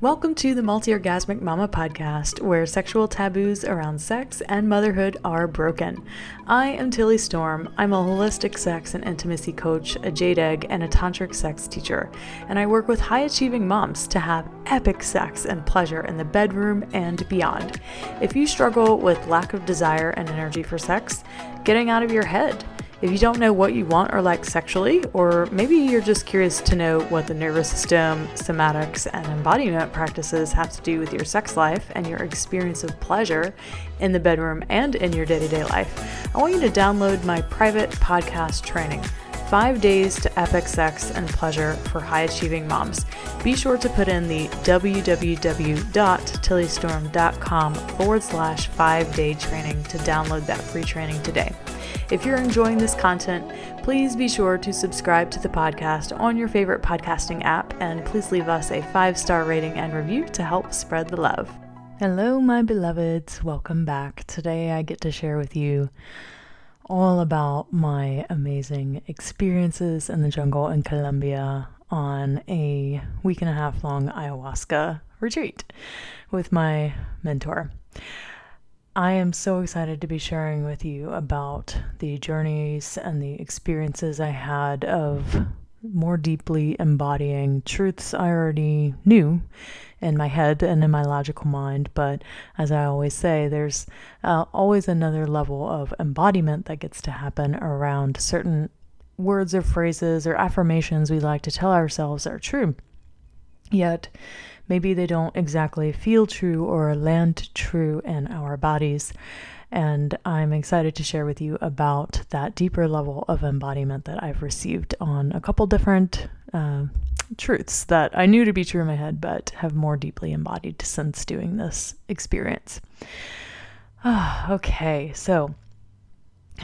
Welcome to the Multi-Orgasmic Mama podcast, where sexual taboos around sex and motherhood are broken. I am Tilly Storm. I'm a holistic sex and intimacy coach, a jade egg, and a tantric sex teacher, and I work with high-achieving moms to have epic sex and pleasure in the bedroom and beyond. If you struggle with lack of desire and energy for sex, getting out of your head, if you don't know what you want or like sexually, or maybe you're just curious to know what the nervous system, somatics, and embodiment practices have to do with your sex life and your experience of pleasure in the bedroom and in your day-to-day life, I want you to download my private podcast training, 5 days to epic sex and pleasure for high-achieving moms. Be sure to put in the www.tillystorm.com/5-day training to download that free training today. If you're enjoying this content, please be sure to subscribe to the podcast on your favorite podcasting app, and please leave us a 5-star rating and review to help spread the love. Hello, my beloveds. Welcome back. Today I get to share with you all about my amazing experiences in the jungle in Colombia on a 1.5 week long ayahuasca retreat with my mentor. I am so excited to be sharing with you about the journeys and the experiences I had of more deeply embodying truths I already knew in my head and in my logical mind. But as I always say, there's always another level of embodiment that gets to happen around certain words or phrases or affirmations we like to tell ourselves are true. Yet, maybe they don't exactly feel true or land true in our bodies. And I'm excited to share with you about that deeper level of embodiment that I've received on a couple different truths that I knew to be true in my head, but have more deeply embodied since doing this experience. Okay, so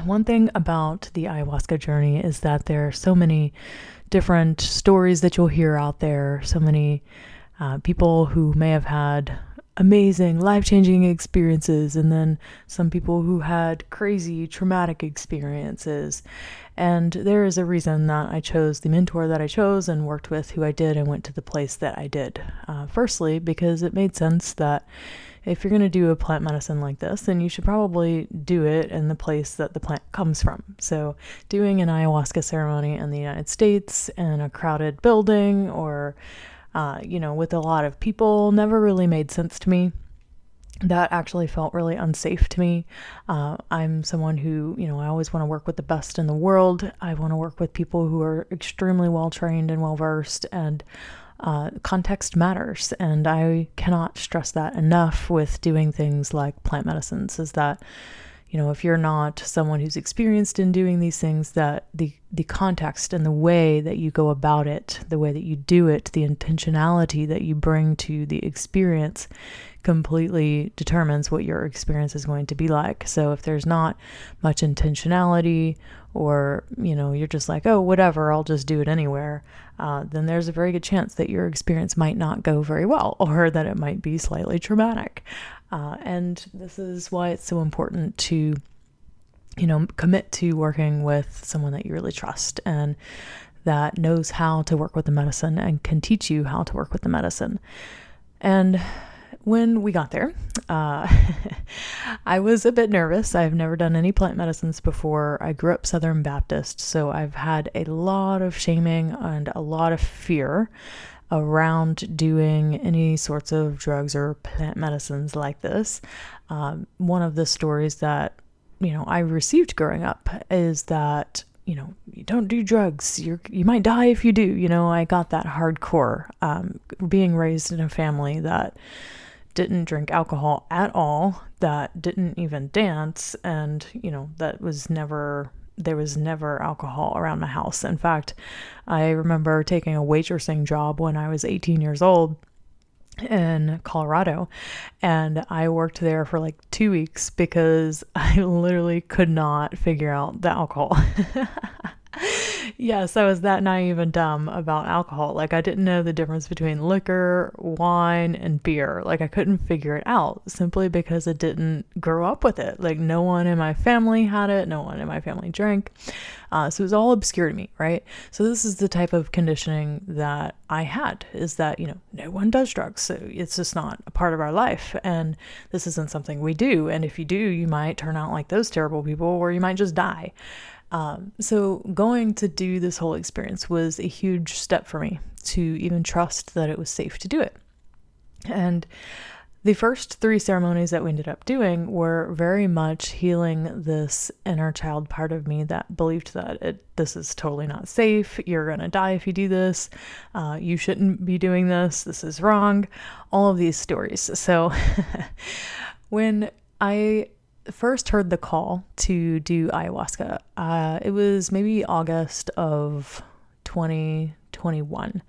one thing about the ayahuasca journey is that there are so many different stories that you'll hear out there, so many people who may have had amazing, life-changing experiences, and then some people who had crazy, traumatic experiences. And there is a reason that I chose the mentor that I chose and worked with who I did and went to the place that I did. Firstly, because it made sense that if you're going to do a plant medicine like this, then you should probably do it in the place that the plant comes from. So doing an ayahuasca ceremony in the United States in a crowded building or with a lot of people never really made sense to me. That actually felt really unsafe to me. I'm someone who, I always want to work with the best in the world. I want to work with people who are extremely well-trained and well-versed, and context matters. And I cannot stress that enough with doing things like plant medicines, is that if you're not someone who's experienced in doing these things, that the context and the way that you go about it, the way that you do it, the intentionality that you bring to the experience completely determines what your experience is going to be like. So if there's not much intentionality, or, you're just like, oh, whatever, I'll just do it anywhere, then there's a very good chance that your experience might not go very well, or that it might be slightly traumatic. And this is why it's so important to, commit to working with someone that you really trust and that knows how to work with the medicine and can teach you how to work with the medicine. And when we got there, I was a bit nervous. I've never done any plant medicines before. I grew up Southern Baptist, so I've had a lot of shaming and a lot of fear around doing any sorts of drugs or plant medicines like this. One of the stories that, I received growing up is that, you don't do drugs. You might die if you do. I got that hardcore, being raised in a family that didn't drink alcohol at all, that didn't even dance, and, there was never alcohol around my house. In fact, I remember taking a waitressing job when I was 18 years old in Colorado, and I worked there for like 2 weeks because I literally could not figure out the alcohol. Yes, I was that naive and dumb about alcohol. Like, I didn't know the difference between liquor, wine, and beer. Like, I couldn't figure it out simply because I didn't grow up with it. Like, no one in my family had it, no one in my family drank. So it was all obscure to me, right? So this is the type of conditioning that I had, is that, no one does drugs. So it's just not a part of our life. And this isn't something we do. And if you do, you might turn out like those terrible people, or you might just die. So going to do this whole experience was a huge step for me to even trust that it was safe to do it. And the first 3 ceremonies that we ended up doing were very much healing this inner child part of me that believed that this is totally not safe. You're going to die if you do this. You shouldn't be doing this. This is wrong. All of these stories. So when I first heard the call to do ayahuasca, it was maybe August of 2021.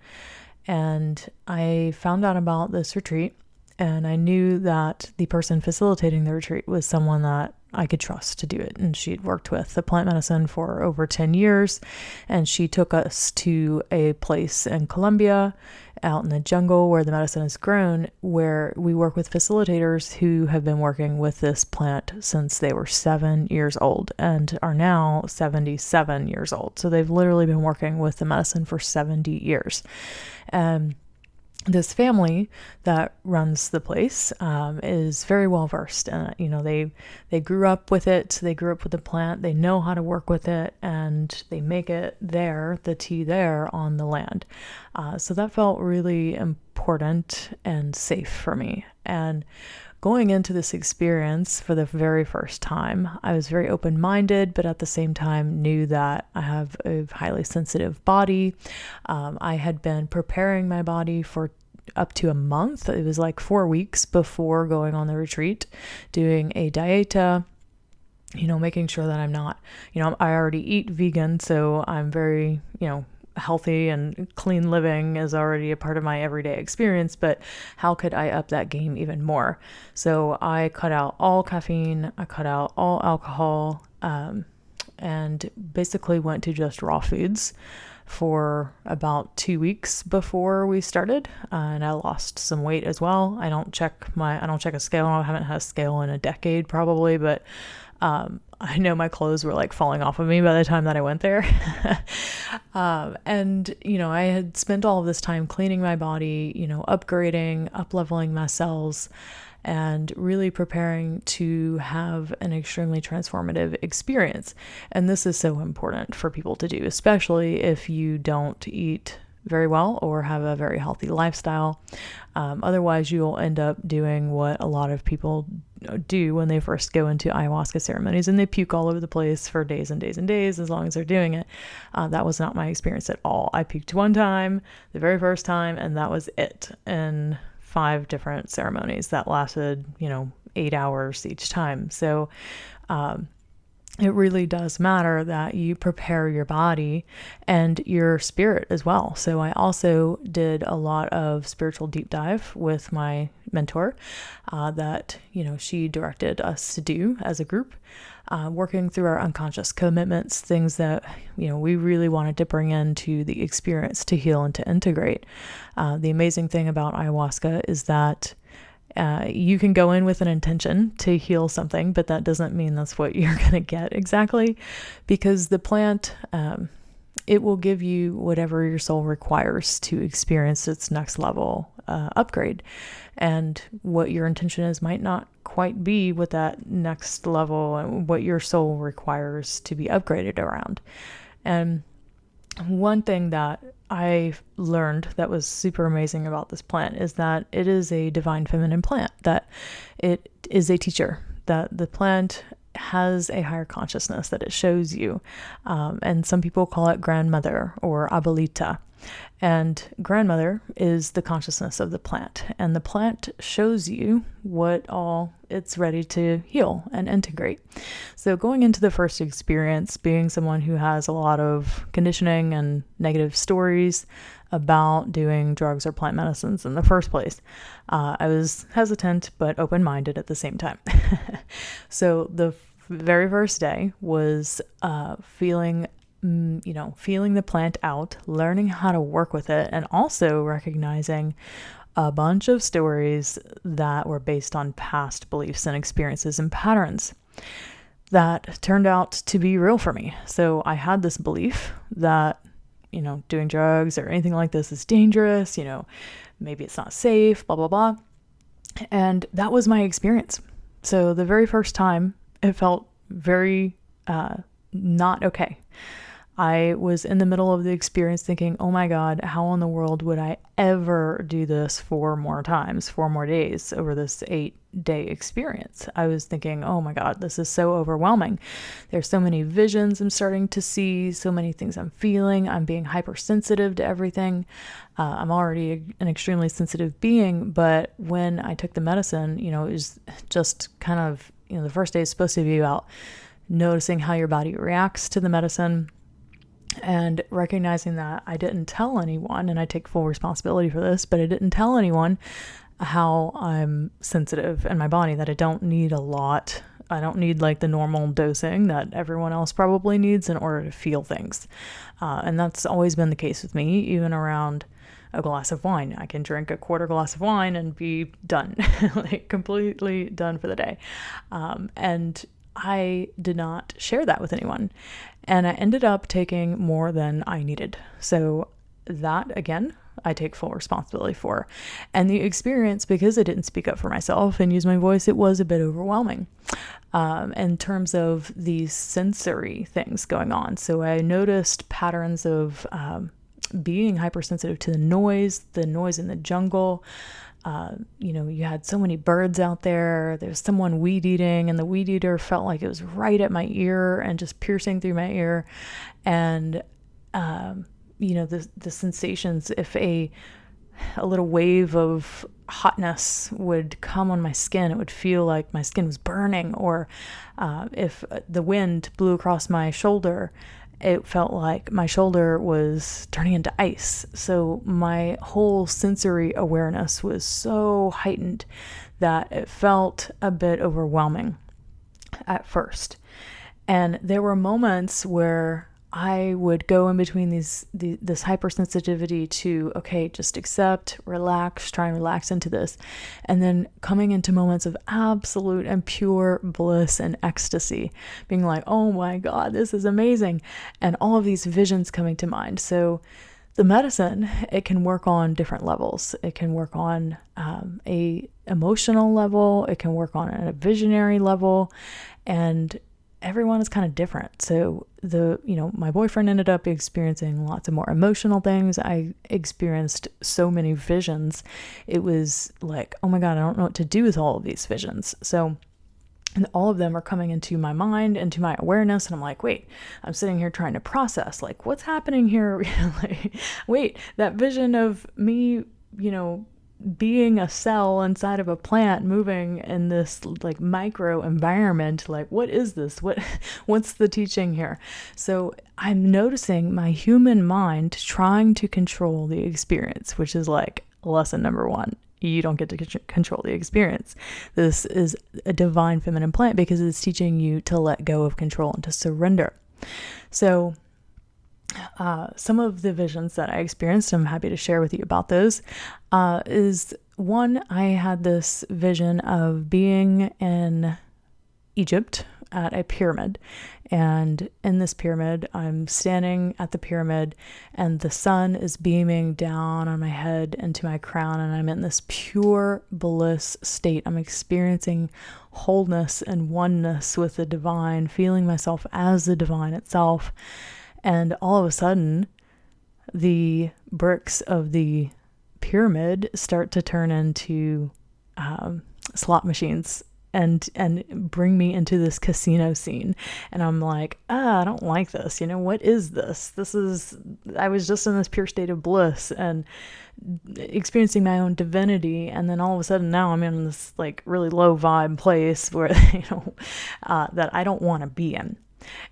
And I found out about this retreat, and I knew that the person facilitating the retreat was someone that I could trust to do it. And she'd worked with the plant medicine for over 10 years. And she took us to a place in Colombia, out in the jungle where the medicine is grown, where we work with facilitators who have been working with this plant since they were 7 years old and are now 77 years old. So they've literally been working with the medicine for 70 years. And this family that runs the place is very well versed, and they grew up with it. They grew up with the plant. They know how to work with it, and they make it there, the tea there on the land. So that felt really important and safe for me. And going into this experience for the very first time, I was very open-minded, but at the same time knew that I have a highly sensitive body. I had been preparing my body for up to a month. It was like 4 weeks before going on the retreat, doing a dieta, making sure that I'm not, I already eat vegan, so I'm very, healthy, and clean living is already a part of my everyday experience, but how could I up that game even more? So I cut out all caffeine, I cut out all alcohol, and basically went to just raw foods for about 2 weeks before we started. And I lost some weight as well. I don't check a scale. I haven't had a scale in a decade probably, but I know my clothes were like falling off of me by the time that I went there. And, I had spent all of this time cleaning my body, upgrading, up-leveling my cells, and really preparing to have an extremely transformative experience. And this is so important for people to do, especially if you don't eat very well or have a very healthy lifestyle. Otherwise, you'll end up doing what a lot of people do when they first go into ayahuasca ceremonies, and they puke all over the place for days and days and days as long as they're doing it. That was not my experience at all. I puked one time, the very first time, and that was it. And 5 different ceremonies that lasted, 8 hours each time. So it really does matter that you prepare your body and your spirit as well. So I also did a lot of spiritual deep dive with my mentor that, she directed us to do as a group, working through our unconscious commitments, things that, we really wanted to bring into the experience to heal and to integrate. The amazing thing about ayahuasca is that you can go in with an intention to heal something, but that doesn't mean that's what you're going to get exactly, because the plant, it will give you whatever your soul requires to experience its next level upgrade. And what your intention is might not quite be what that next level and what your soul requires to be upgraded around. And one thing that I learned that was super amazing about this plant is that it is a divine feminine plant, that it is a teacher, that the plant has a higher consciousness that it shows you. And some people call it grandmother or abuelita. And grandmother is the consciousness of the plant. And the plant shows you what all it's ready to heal and integrate. So going into the first experience, being someone who has a lot of conditioning and negative stories about doing drugs or plant medicines in the first place, I was hesitant but open-minded at the same time. So the very first day was feeling feeling the plant out, learning how to work with it, and also recognizing a bunch of stories that were based on past beliefs and experiences and patterns that turned out to be real for me. So I had this belief that, doing drugs or anything like this is dangerous, maybe it's not safe, blah, blah, blah. And that was my experience. So the very first time it felt very not okay. I was in the middle of the experience thinking, oh my God, how in the world would I ever do this 4 more times, 4 more days over this 8-day experience? I was thinking, oh my God, this is so overwhelming. There's so many visions I'm starting to see, so many things I'm feeling. I'm being hypersensitive to everything. I'm already an extremely sensitive being, but when I took the medicine, it was just kind of, the first day is supposed to be about noticing how your body reacts to the medicine, and recognizing that I didn't tell anyone, and I take full responsibility for this, but I didn't tell anyone how I'm sensitive in my body, that I don't need a lot. I don't need like the normal dosing that everyone else probably needs in order to feel things. And that's always been the case with me, even around a glass of wine. I can drink a quarter glass of wine and be done, like completely done for the day. And I did not share that with anyone. And I ended up taking more than I needed. So that, again, I take full responsibility for. And the experience, because I didn't speak up for myself and use my voice, it was a bit overwhelming in terms of these sensory things going on. So I noticed patterns of being hypersensitive to the noise in the jungle. You had so many birds out there. There's someone weed eating, and the weed eater felt like it was right at my ear and just piercing through my ear. And, the sensations, if a little wave of hotness would come on my skin, it would feel like my skin was burning. Or if the wind blew across my shoulder, it felt like my shoulder was turning into ice. So my whole sensory awareness was so heightened that it felt a bit overwhelming at first. And there were moments where I would go in between this hypersensitivity to, okay, just accept, relax, try and relax into this. And then coming into moments of absolute and pure bliss and ecstasy, being like, oh my God, this is amazing. And all of these visions coming to mind. So the medicine, it can work on different levels. It can work on a emotional level. It can work on a visionary level. And everyone is kind of different. So my boyfriend ended up experiencing lots of more emotional things. I experienced so many visions. It was like, oh my God, I don't know what to do with all of these visions. So, and all of them are coming into my mind, into my awareness. And I'm like, wait, I'm sitting here trying to process, like, what's happening here? Like, wait, that vision of me, being a cell inside of a plant moving in this like micro environment, like what is this? What's the teaching here? So I'm noticing my human mind trying to control the experience, which is like lesson number 1. You don't get to control the experience. This is a divine feminine plant because it's teaching you to let go of control and to surrender. So some of the visions that I experienced, I'm happy to share with you about those, is one, I had this vision of being in Egypt at a pyramid. And in this pyramid, I'm standing at the pyramid and the sun is beaming down on my head into my crown. And I'm in this pure bliss state. I'm experiencing wholeness and oneness with the divine, feeling myself as the divine itself. And all of a sudden, the bricks of the pyramid start to turn into slot machines and bring me into this casino scene. And I'm like, I don't like this. What is this? I was just in this pure state of bliss and experiencing my own divinity. And then all of a sudden now I'm in this like really low vibe place where, that I don't want to be in.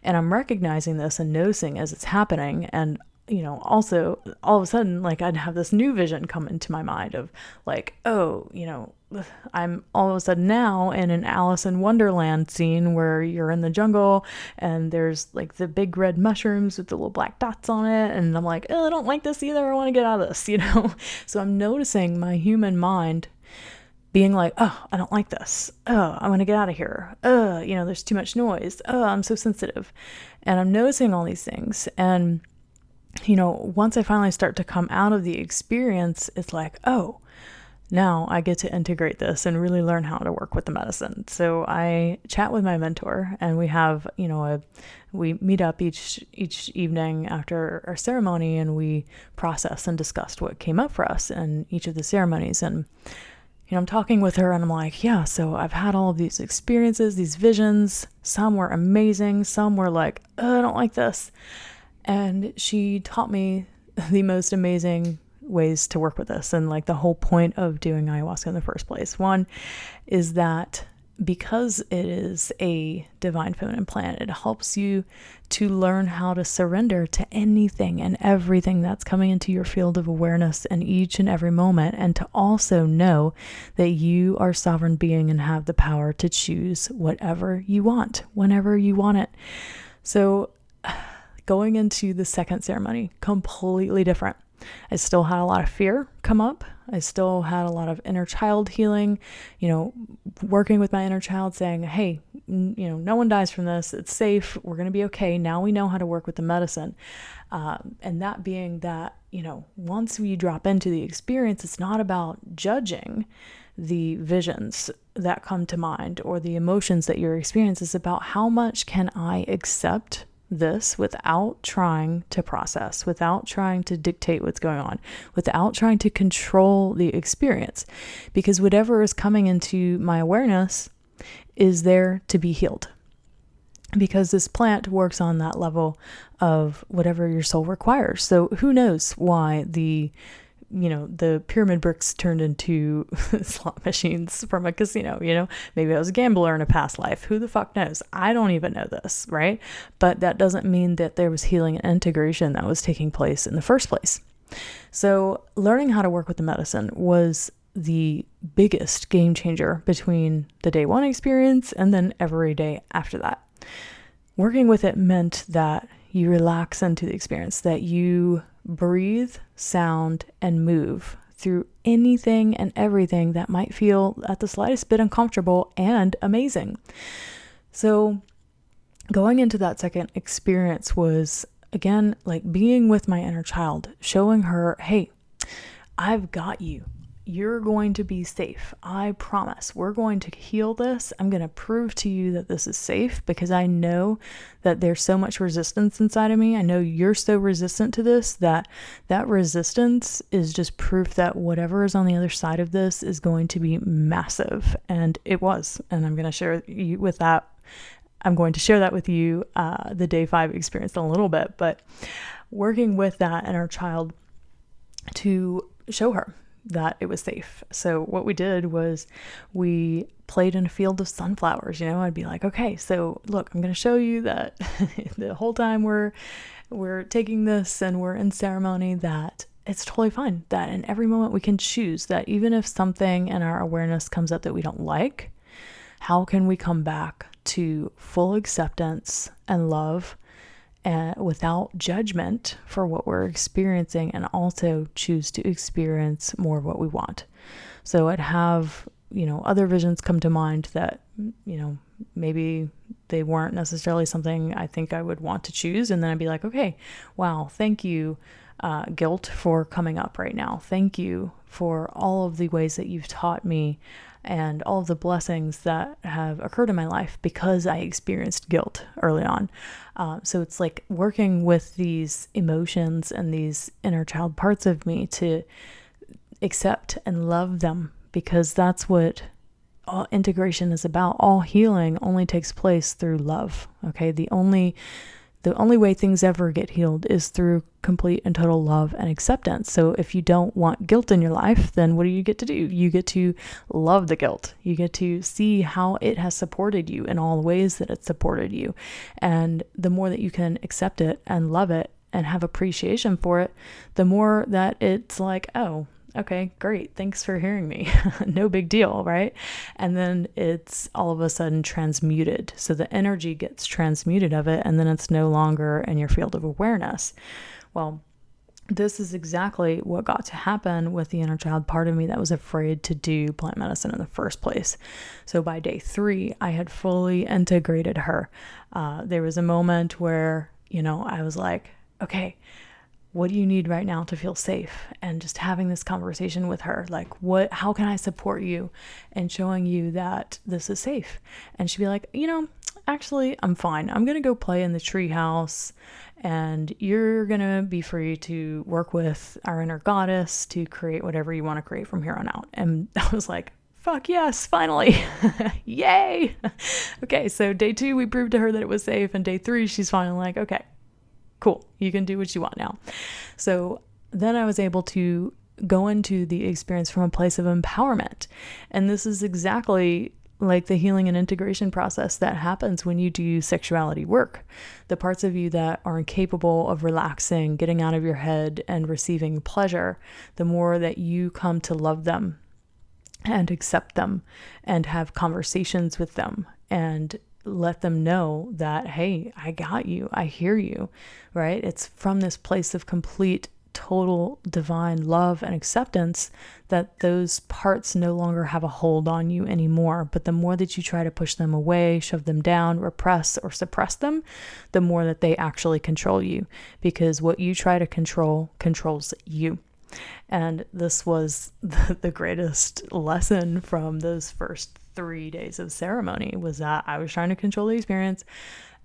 And I'm recognizing this and noticing as it's happening. And also all of a sudden, like, I'd have this new vision come into my mind of like, oh, I'm all of a sudden now in an Alice in Wonderland scene where you're in the jungle and there's like the big red mushrooms with the little black dots on it. And I'm like, oh, I don't like this either. I want to get out of this, So I'm noticing my human mind being like, oh, I don't like this. Oh, I want to get out of here. There's too much noise. Oh, I'm so sensitive. And I'm noticing all these things. And, once I finally start to come out of the experience, it's like, oh, now I get to integrate this and really learn how to work with the medicine. So I chat with my mentor, and we have, we meet up each evening after our ceremony, and we process and discuss what came up for us in each of the ceremonies. And I'm talking with her and I'm like, yeah, so I've had all of these experiences, these visions. Some were amazing. Some were like, oh, I don't like this. And she taught me the most amazing ways to work with this. And like the whole point of doing ayahuasca in the first place. One is that because it is a divine feminine plant, it helps you to learn how to surrender to anything and everything that's coming into your field of awareness in each and every moment, and to also know that you are a sovereign being and have the power to choose whatever you want, whenever you want it. So going into the second ceremony, completely different. I still had a lot of fear come up. I still had a lot of inner child healing, working with my inner child saying, hey, no one dies from this. It's safe. We're going to be okay. Now we know how to work with the medicine. And that being that, once we drop into the experience, it's not about judging the visions that come to mind or the emotions that you're experiencing. It's about how much can I accept this without trying to process, without trying to dictate what's going on, without trying to control the experience, because whatever is coming into my awareness is there to be healed, because this plant works on that level of whatever your soul requires. So who knows why the pyramid bricks turned into slot machines from a casino, maybe I was a gambler in a past life. Who the fuck knows? I don't even know this, right? But that doesn't mean that there was healing and integration that was taking place in the first place. So learning how to work with the medicine was the biggest game changer between the day one experience and then every day after that. Working with it meant that you relax into the experience, that you breathe, sound, and move through anything and everything that might feel at the slightest bit uncomfortable and amazing. So going into that second experience was, again, like being with my inner child, showing her, hey, I've got you. You're going to be safe. I promise. We're going to heal this. I'm going to prove to you that this is safe, because I know that there's so much resistance inside of me. I know you're so resistant to this that resistance is just proof that whatever is on the other side of this is going to be massive. And it was. And I'm going to share you with that. I'm going to share that with you, the day 5 experience in a little bit, but working with that inner child to show her that it was safe. So what we did was we played in a field of sunflowers. I'd be like, okay, so look, I'm going to show you that the whole time we're taking this and we're in ceremony, that it's totally fine, that in every moment we can choose that even if something in our awareness comes up that we don't like, how can we come back to full acceptance and love and without judgment for what we're experiencing, and also choose to experience more of what we want. So I'd have, other visions come to mind that, maybe they weren't necessarily something I think I would want to choose. And then I'd be like, okay, wow, thank you, guilt, for coming up right now. Thank you for all of the ways that you've taught me and all of the blessings that have occurred in my life because I experienced guilt early on. So it's like working with these emotions and these inner child parts of me to accept and love them, because that's what all integration is about. All healing only takes place through love. Okay. The only way things ever get healed is through complete and total love and acceptance. So if you don't want guilt in your life, then what do you get to do? You get to love the guilt. You get to see how it has supported you in all the ways that it supported you. And the more that you can accept it and love it and have appreciation for it, the more that it's like, oh, okay, great. Thanks for hearing me. No big deal, right? And then it's all of a sudden transmuted. So the energy gets transmuted of it, and then it's no longer in your field of awareness. Well, this is exactly what got to happen with the inner child part of me that was afraid to do plant medicine in the first place. So by day 3, I had fully integrated her. There was a moment where, I was like, okay, what do you need right now to feel safe? And just having this conversation with her, like, how can I support you? And showing you that this is safe. And she'd be like, actually, I'm fine. I'm going to go play in the tree house, and you're going to be free to work with our inner goddess to create whatever you want to create from here on out. And I was like, fuck yes, finally. Yay. Okay, so day 2, we proved to her that it was safe. And day 3, she's finally like, okay, cool, you can do what you want now. So then I was able to go into the experience from a place of empowerment. And this is exactly like the healing and integration process that happens when you do sexuality work. The parts of you that are incapable of relaxing, getting out of your head, and receiving pleasure, the more that you come to love them and accept them and have conversations with them and let them know that, hey, I got you, I hear you, right? It's from this place of complete, total divine love and acceptance that those parts no longer have a hold on you anymore. But the more that you try to push them away, shove them down, repress or suppress them, the more that they actually control you, because what you try to control controls you. And this was the greatest lesson from those first 3 days of ceremony, was that I was trying to control the experience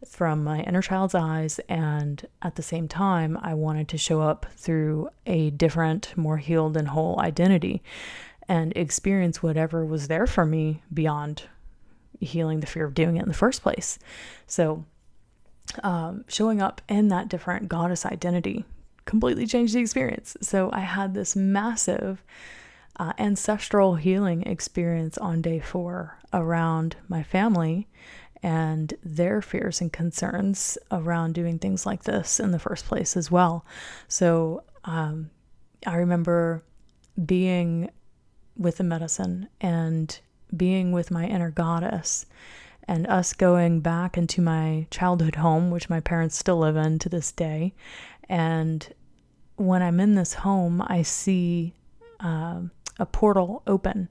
from my inner child's eyes, and at the same time I wanted to show up through a different, more healed and whole identity and experience whatever was there for me beyond healing the fear of doing it in the first place. So showing up in that different goddess identity completely changed the experience. So I had this massive ancestral healing experience on day 4 around my family and their fears and concerns around doing things like this in the first place as well. So I remember being with the medicine and being with my inner goddess, and us going back into my childhood home, which my parents still live in to this day. And when I'm in this home, I see a portal open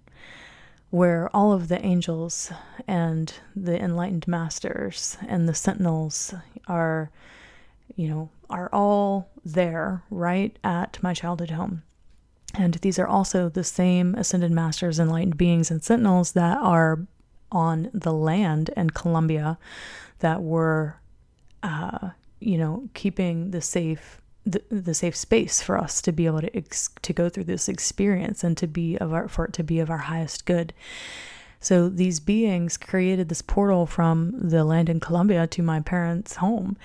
where all of the angels and the enlightened masters and the sentinels are all there right at my childhood home. And these are also the same ascended masters, enlightened beings, and sentinels that are on the land in Colombia that were, keeping the safe space for us to be able to go through this experience and for it to be of our highest good. So these beings created this portal from the land in Colombia to my parents' home,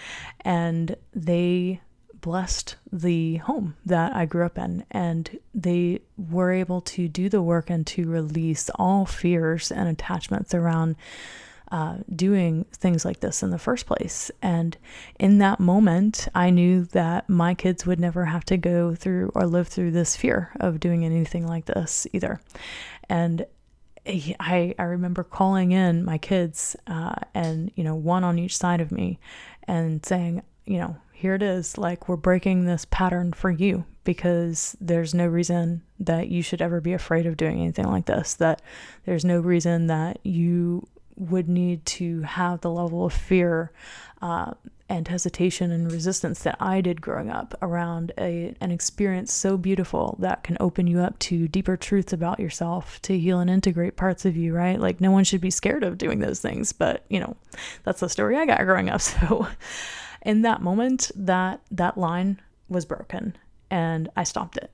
and they blessed the home that I grew up in, and they were able to do the work and to release all fears and attachments around doing things like this in the first place. And in that moment, I knew that my kids would never have to go through or live through this fear of doing anything like this either. And I remember calling in my kids, and, one on each side of me, and saying, here it is, like, we're breaking this pattern for you, because there's no reason that you should ever be afraid of doing anything like this, that there's no reason that you would need to have the level of fear and hesitation and resistance that I did growing up around an experience so beautiful that can open you up to deeper truths about yourself, to heal and integrate parts of you, right? Like, no one should be scared of doing those things, but that's the story I got growing up. So in that moment, that line was broken, and I stopped it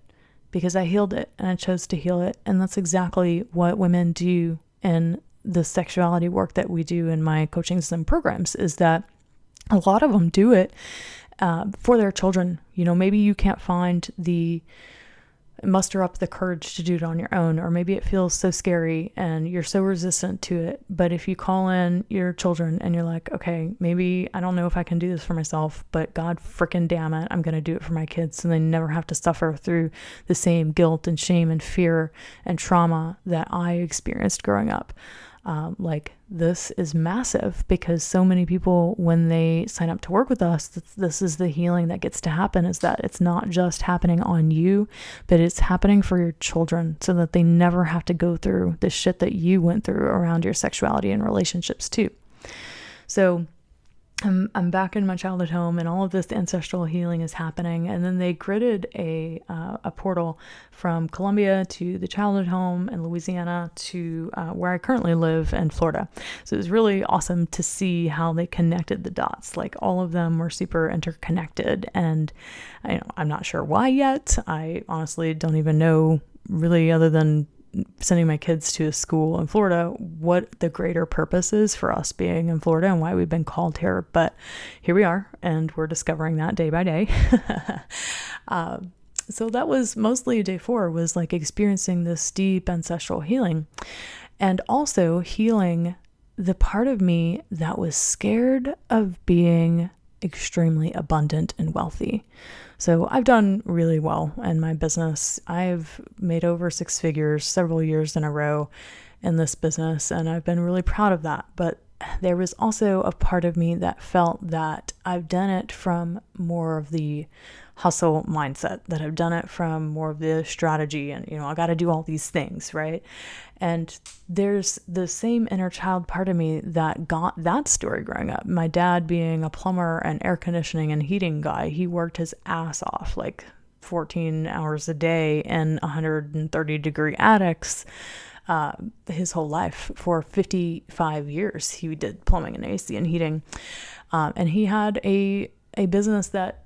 because I healed it, and I chose to heal it. And that's exactly what women do in the sexuality work that we do in my coaching system programs, is that a lot of them do it for their children. Maybe you can't find the muster up the courage to do it on your own, or maybe it feels so scary and you're so resistant to it. But if you call in your children and you're like, okay, maybe I don't know if I can do this for myself, but God freaking damn it, I'm going to do it for my kids so they never have to suffer through the same guilt and shame and fear and trauma that I experienced growing up. This is massive, because so many people, when they sign up to work with us, this is the healing that gets to happen, is that it's not just happening on you, but it's happening for your children, so that they never have to go through the shit that you went through around your sexuality and relationships too. So I'm back in my childhood home, and all of this ancestral healing is happening. And then they gridded a portal from Colombia to the childhood home in Louisiana to where I currently live in Florida. So it was really awesome to see how they connected the dots. Like, all of them were super interconnected, and I'm not sure why yet. I honestly don't even know, really, other than sending my kids to a school in Florida, what the greater purpose is for us being in Florida and why we've been called here. But here we are, and we're discovering that day by day. So that was mostly day 4, was like experiencing this deep ancestral healing, and also healing the part of me that was scared of being extremely abundant and wealthy. So I've done really well in my business. I've made over 6 figures several years in a row in this business, and I've been really proud of that. But there was also a part of me that felt that I've done it from more of the hustle mindset, that I've done it from more of the strategy, and I got to do all these things, right? And there's the same inner child part of me that got that story growing up. My dad being a plumber and air conditioning and heating guy, he worked his ass off, like 14 hours a day in 130-degree attics his whole life. For 55 years he did plumbing and AC and heating, and he had a business that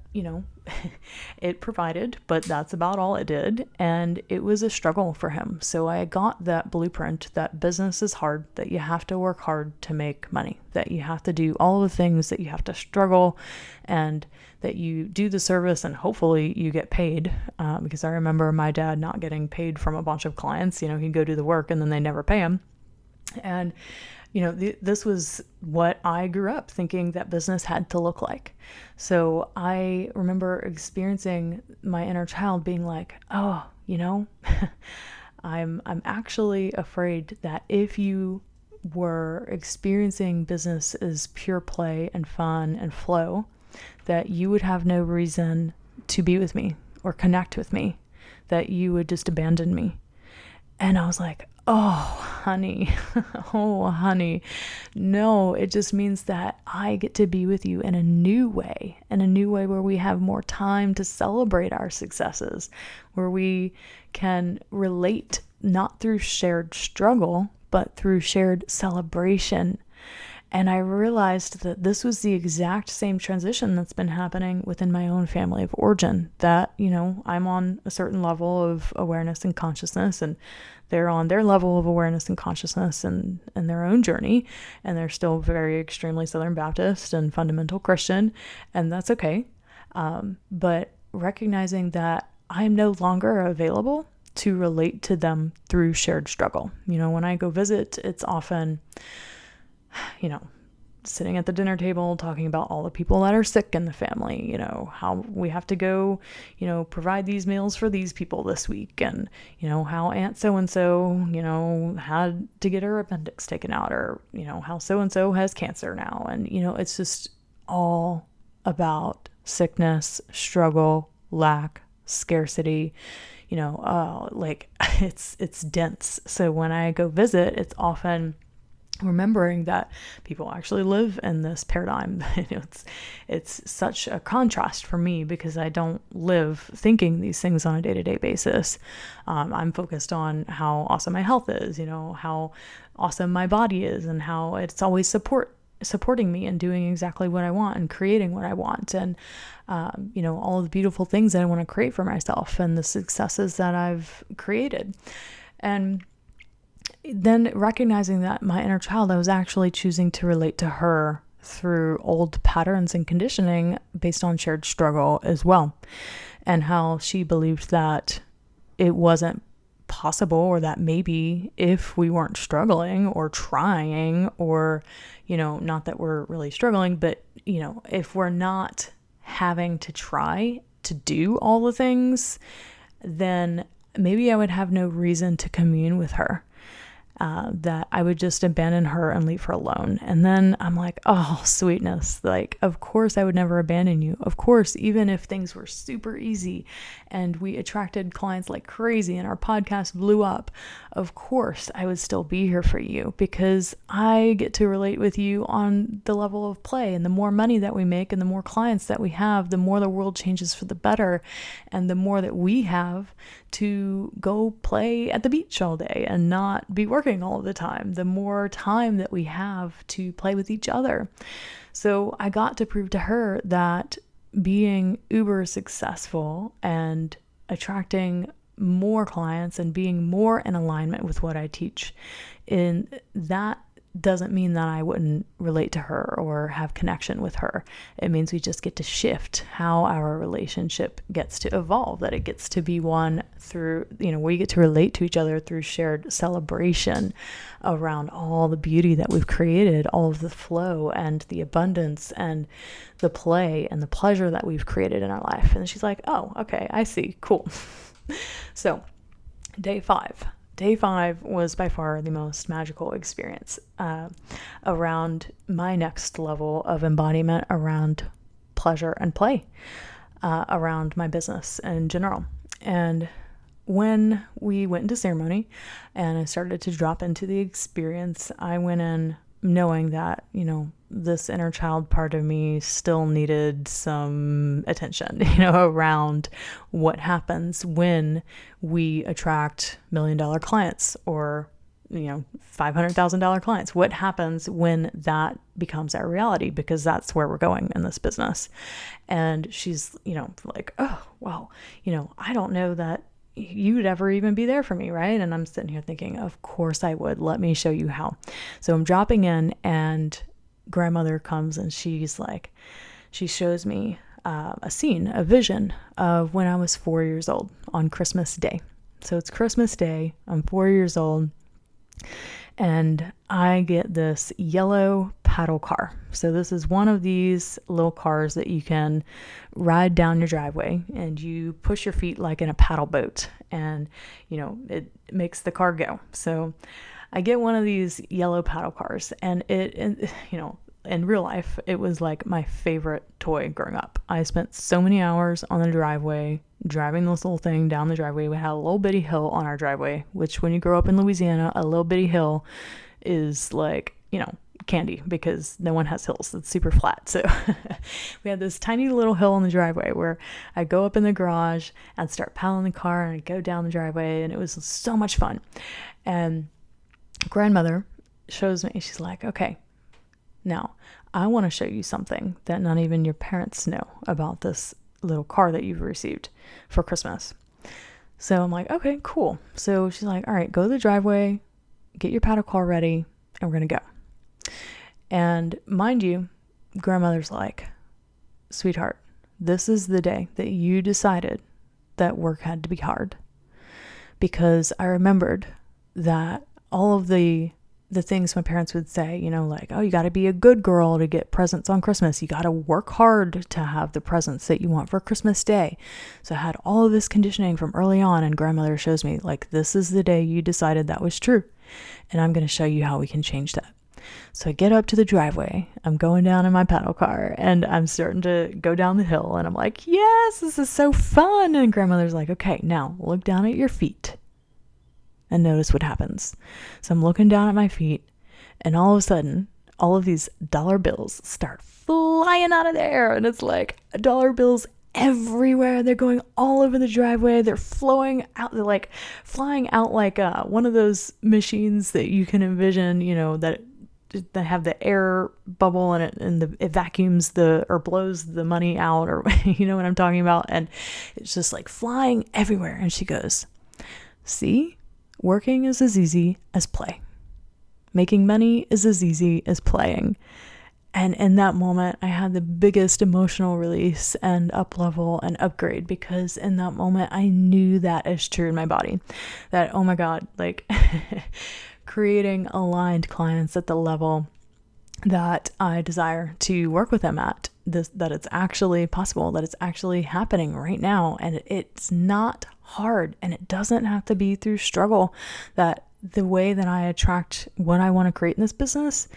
it provided, but that's about all it did. And it was a struggle for him. So I got that blueprint that business is hard, that you have to work hard to make money, that you have to do all the things, that you have to struggle, and that you do the service and hopefully you get paid. Because I remember my dad not getting paid from a bunch of clients. He'd go do the work and then they never pay him. And this was what I grew up thinking that business had to look like. So I remember experiencing my inner child being like, oh, I'm actually afraid that if you were experiencing business as pure play and fun and flow, that you would have no reason to be with me or connect with me, that you would just abandon me. And I was like, oh, honey, no, it just means that I get to be with you in a new way where we have more time to celebrate our successes, where we can relate not through shared struggle, but through shared celebration. And I realized that this was the exact same transition that's been happening within my own family of origin, that, I'm on a certain level of awareness and consciousness, and they're on their level of awareness and consciousness and their own journey. And they're still very extremely Southern Baptist and fundamental Christian, and that's okay. But recognizing that I'm no longer available to relate to them through shared struggle. When I go visit, it's often, sitting at the dinner table talking about all the people that are sick in the family, how we have to go, provide these meals for these people this week, and, how Aunt so-and-so, had to get her appendix taken out, or, how so-and-so has cancer now. And, it's just all about sickness, struggle, lack, scarcity, it's dense. So when I go visit, it's often remembering that people actually live in this paradigm. It's such a contrast for me, because I don't live thinking these things on a day-to-day basis. I'm focused on how awesome my health is, how awesome my body is, and how it's always supporting me and doing exactly what I want and creating what I want, and all of the beautiful things that I want to create for myself and the successes that I've created. And then recognizing that my inner child, I was actually choosing to relate to her through old patterns and conditioning based on shared struggle as well, and how she believed that it wasn't possible, or that maybe if we weren't struggling or trying, or, not that we're really struggling, but, if we're not having to try to do all the things, then maybe I would have no reason to commune with her. That I would just abandon her and leave her alone. And then I'm like, oh, sweetness. Like, of course I would never abandon you. Of course, even if things were super easy and we attracted clients like crazy and our podcast blew up, of course I would still be here for you, because I get to relate with you on the level of play. And the more money that we make and the more clients that we have, the more the world changes for the better. And the more that we have to go play at the beach all day and not be working all the time, the more time that we have to play with each other. So I got to prove to her that being uber successful and attracting more clients and being more in alignment with what I teach, in that doesn't mean that I wouldn't relate to her or have connection with her. It means we just get to shift how our relationship gets to evolve, that it gets to be one through, we get to relate to each other through shared celebration around all the beauty that we've created, all of the flow and the abundance and the play and the pleasure that we've created in our life. And she's like, oh, okay, I see. Cool. So day 5. Day 5 was by far the most magical experience around my next level of embodiment around pleasure and play, around my business in general. And when we went into ceremony and I started to drop into the experience, I went in knowing that, this inner child part of me still needed some attention, around what happens when we attract $1 million clients or, $500,000 clients. What happens when that becomes our reality? Because that's where we're going in this business. And she's, like, oh, well, I don't know that you'd ever even be there for me, right? And I'm sitting here thinking, of course I would. Let me show you how. So I'm dropping in, and grandmother comes and she shows me a scene, a vision of when I was 4 years old on Christmas Day. So it's Christmas Day. I'm 4 years old, and I get this yellow paddle car. So this is one of these little cars that you can ride down your driveway, and you push your feet like in a paddle boat, and it makes the car go. So I get one of these yellow paddle cars, and in real life, it was like my favorite toy growing up. I spent so many hours on the driveway driving this little thing down the driveway. We had a little bitty hill on our driveway, which when you grow up in Louisiana, a little bitty hill is like, candy, because no one has hills. It's super flat. So we had this tiny little hill on the driveway where I'd go up in the garage and start paddling the car, and I'd go down the driveway, and it was so much fun. And grandmother shows me, she's like, okay, now I want to show you something that not even your parents know about this little car that you've received for Christmas. So I'm like, okay, cool. So she's like, all right, go to the driveway, get your paddle car ready, and we're going to go. And mind you, grandmother's like, sweetheart, this is the day that you decided that work had to be hard. Because I remembered that all of the things my parents would say, like, oh, you got to be a good girl to get presents on Christmas. You got to work hard to have the presents that you want for Christmas Day. So I had all of this conditioning from early on, and grandmother shows me, like, this is the day you decided that was true. And I'm going to show you how we can change that. So I get up to the driveway, I'm going down in my paddle car, and I'm starting to go down the hill, and I'm like, yes, this is so fun. And grandmother's like, okay, now look down at your feet and notice what happens. So I'm looking down at my feet, and all of a sudden, all of these dollar bills start flying out of the air, and it's like dollar bills everywhere. They're going all over the driveway. They're flowing out. They're like flying out like one of those machines that you can envision, that have the air bubble in it, and it vacuums or blows the money out, or you know what I'm talking about. And it's just like flying everywhere. And she goes, see? Working is as easy as play. Making money is as easy as playing. And in that moment, I had the biggest emotional release and up level and upgrade, because in that moment, I knew that is true in my body. That, oh my God, like creating aligned clients at the level that I desire to work with them at, that it's actually possible, that it's actually happening right now. And it's not hard, and it doesn't have to be through struggle. That the way that I attract what I want to create in this business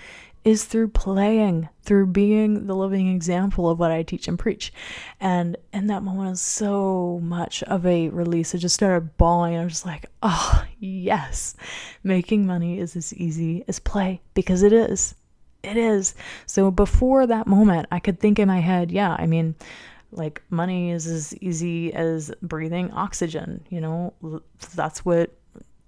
is through playing, through being the living example of what I teach and preach. And in that moment, it was so much of a release. I just started bawling. I was just like, oh, yes, making money is as easy as play, because it is. It is. So before that moment, I could think in my head, yeah, I mean, like money is as easy as breathing oxygen. That's what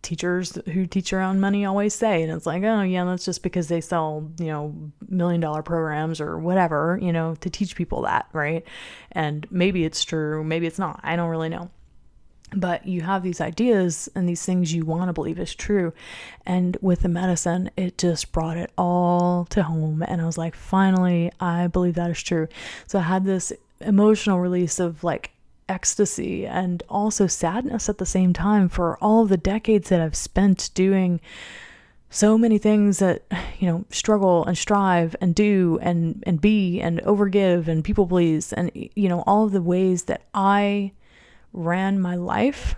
teachers who teach around money always say. And it's like, oh yeah, that's just because they sell, $1 million programs or whatever, to teach people that, right? And maybe it's true, maybe it's not. I don't really know. But you have these ideas and these things you want to believe is true. And with the medicine, it just brought it all to home. And I was like, finally, I believe that is true. So I had this emotional release of like ecstasy and also sadness at the same time for all of the decades that I've spent doing so many things that, struggle and strive and do and be and overgive and people please. And, all of the ways that I ran my life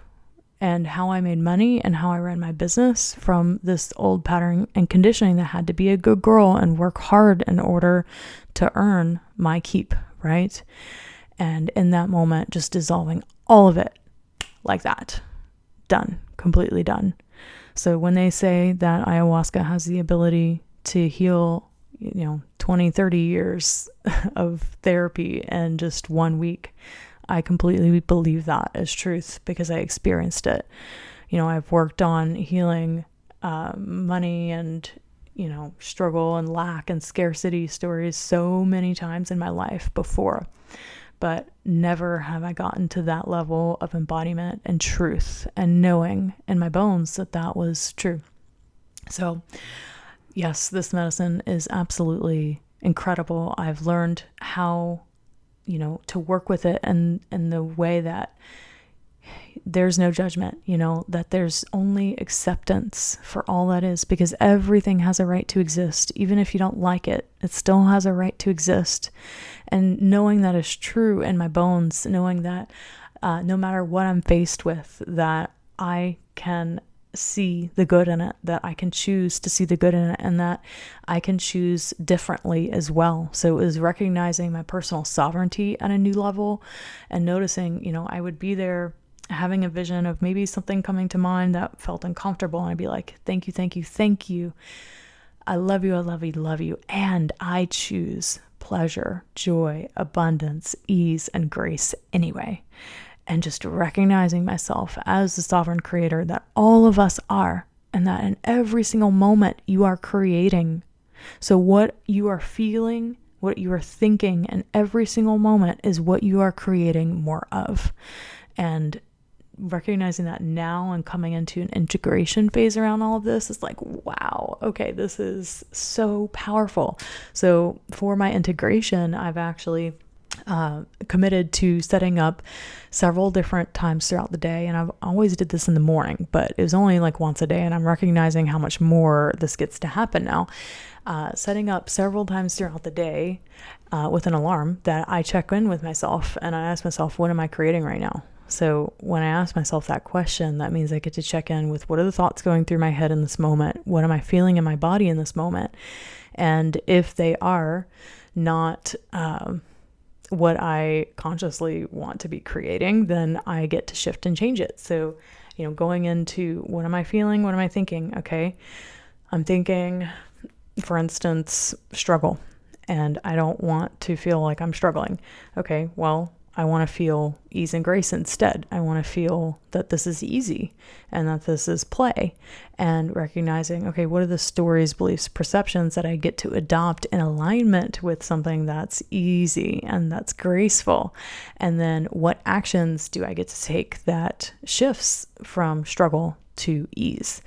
and how I made money and how I ran my business from this old pattern and conditioning that had to be a good girl and work hard in order to earn my keep, right? And in that moment, just dissolving all of it like that. Done. Completely done. So when they say that ayahuasca has the ability to heal, 20, 30 years of therapy in just 1 week, I completely believe that as truth, because I experienced it. I've worked on healing money and, struggle and lack and scarcity stories so many times in my life before, but never have I gotten to that level of embodiment and truth and knowing in my bones that that was true. So yes, this medicine is absolutely incredible. I've learned how to work with it and in the way that there's no judgment, that there's only acceptance for all that is, because everything has a right to exist. Even if you don't like it, it still has a right to exist. And knowing that is true in my bones, knowing that no matter what I'm faced with, that I can see the good in it, that I can choose to see the good in it, and that I can choose differently as well. So it was recognizing my personal sovereignty at a new level and noticing, I would be there having a vision of maybe something coming to mind that felt uncomfortable, and I'd be like, thank you, thank you, thank you. I love you, I love you, love you. And I choose pleasure, joy, abundance, ease, and grace anyway. And just recognizing myself as the sovereign creator that all of us are, and that in every single moment you are creating. So what you are feeling, what you are thinking in every single moment is what you are creating more of. And recognizing that now and coming into an integration phase around all of this is like, wow, okay, this is so powerful. So for my integration, I've actually committed to setting up several different times throughout the day. And I've always did this in the morning, but it was only like once a day. And I'm recognizing how much more this gets to happen now. Setting up several times throughout the day with an alarm that I check in with myself and I ask myself, what am I creating right now? So when I ask myself that question, that means I get to check in with what are the thoughts going through my head in this moment? What am I feeling in my body in this moment? And if they are not what I consciously want to be creating, then I get to shift and change it. So, going into what am I feeling? What am I thinking? Okay, I'm thinking, for instance, struggle, and I don't want to feel like I'm struggling. Okay, well, I want to feel ease and grace instead. I want to feel that this is easy and that this is play, and recognizing, okay, what are the stories, beliefs, perceptions that I get to adopt in alignment with something that's easy and that's graceful? And then what actions do I get to take that shifts from struggle to ease?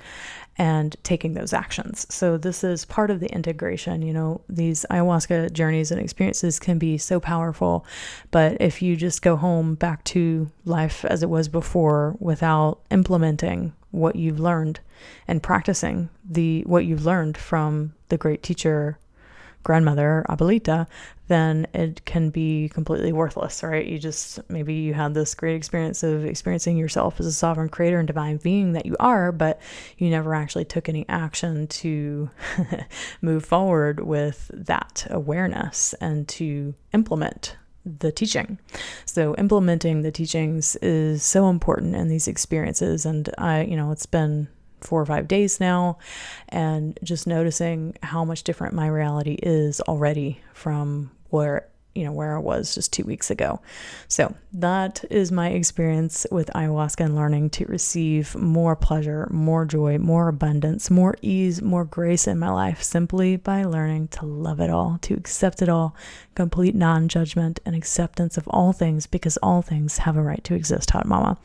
and taking those actions. So this is part of the integration. These ayahuasca journeys and experiences can be so powerful, but if you just go home back to life as it was before without implementing what you've learned and practicing what you've learned from the great teacher, grandmother, abuelita, then it can be completely worthless, right? Maybe you had this great experience of experiencing yourself as a sovereign creator and divine being that you are, but you never actually took any action to move forward with that awareness and to implement the teaching. So implementing the teachings is so important in these experiences. And it's been 4 or 5 days now, and just noticing how much different my reality is already from where I was just 2 weeks ago. So that is my experience with ayahuasca and learning to receive more pleasure, more joy, more abundance, more ease, more grace in my life, simply by learning to love it all, to accept it all, complete non-judgment and acceptance of all things, because all things have a right to exist, Hot Mama.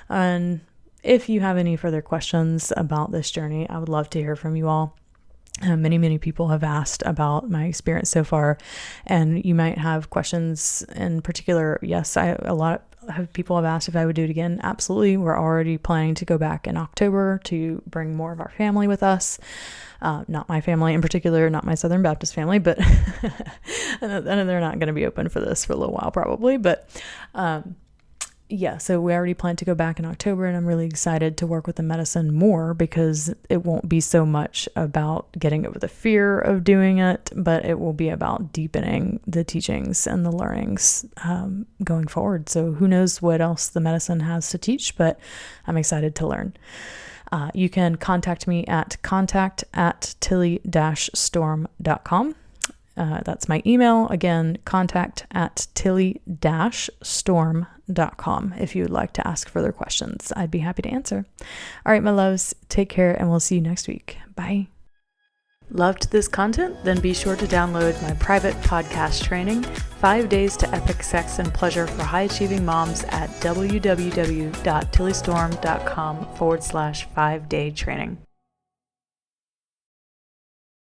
And if you have any further questions about this journey, I would love to hear from you all. Many people have asked about my experience so far, and you might have questions in particular. Yes, a lot of people have asked if I would do it again. Absolutely. We're already planning to go back in October to bring more of our family with us. Not my family in particular, not my Southern Baptist family, but and they're not going to be open for this for a little while probably, but so we already plan to go back in October, and I'm really excited to work with the medicine more, because it won't be so much about getting over the fear of doing it, but it will be about deepening the teachings and the learnings going forward. So who knows what else the medicine has to teach, but I'm excited to learn. You can contact me at contact@tilly-storm.com. That's my email. Again, contact@tilly-storm.com if you would like to ask further questions. I'd be happy to answer. All right, my loves, take care, and we'll see you next week. Bye. Loved this content? Then be sure to download my private podcast training, 5 Days to Epic Sex and Pleasure for High-Achieving Moms, at www.tillystorm.com/5-day training.